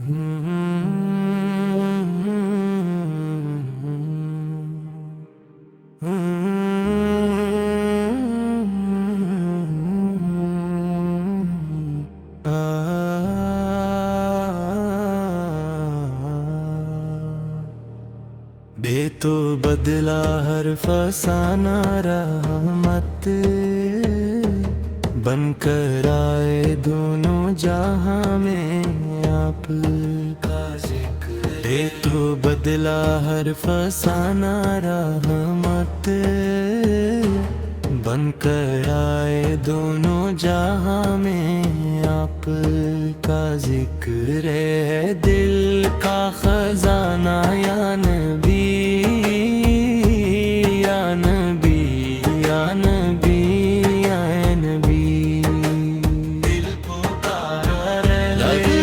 دے تو بدلا ہر فسانہ رحمت، بن کر آئے دونوں جہاں میں آپ کا ذکر۔ دے تو بدلا ہر فسانہ رحمت، بن کر آئے دونوں جہاں میں آپ کا ذکر ہے۔ دل کا خزانہ یا نبی، یا نبی، یا نبی، یا نبی، دل پکارا رہے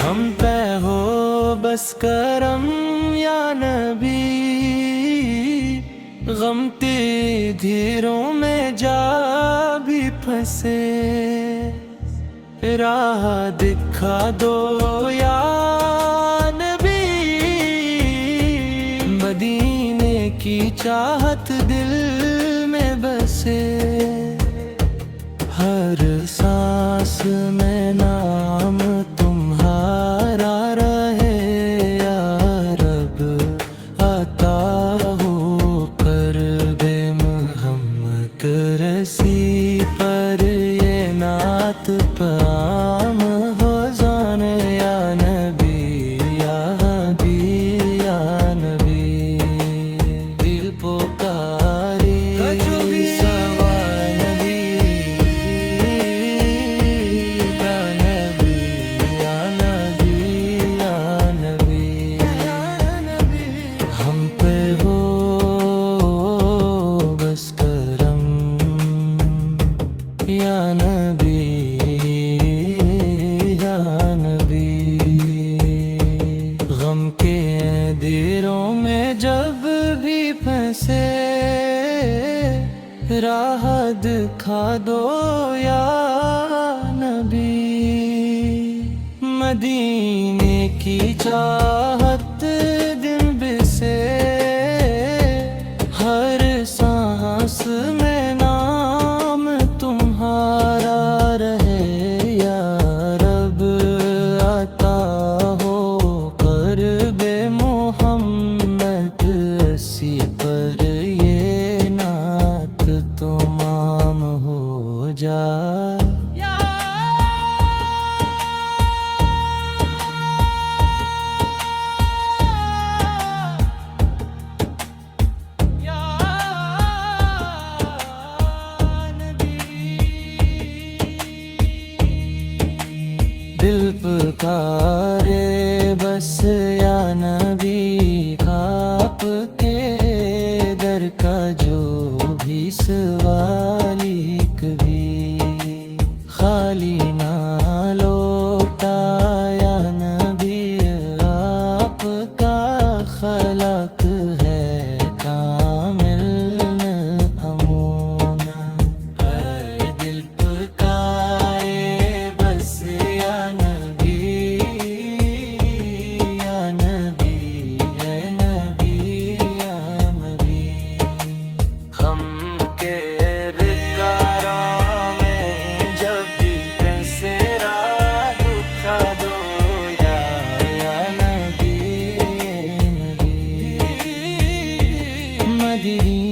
ہم پہ ہو بس کرم یا نبی، غم تیرے دھیروں میں جا بھی پھنسے، راہ دکھا دو یا نبی، مدینے کی چاہت دل میں بسے، ہر سانس میں نام تمہارا رہے یا رب، عطا ہو قرب محمد رسی پر یہ نعت پام ہو جان یا نبی، یا حبیب، یا نبی، دل پکارے یا نبی، یا نبی، غم کے اندھیروں میں جب بھی پھنسے، راہ دکھا دو یا نبی، مدینے کی چاہت دن بسے، ہر سانس میں نام تمہارا رہے یا رب، عطا ہو قرب محمد اسی پر یہ نعت تمام ہو جائے۔ دل پکارے بس یا نبی، آپ کے در کا جو بھی سوالی کبھی خالی نہ لوٹا یا نبی، آپ کا خلق ہے کامل نمونہ، دل پکارے بس یا نبی، یا نبی، یا نبی، یا نبی، ہم کے رکاروں میں جب بھی کیسے راہ دکھا دو یا نبی، نبی، مدینے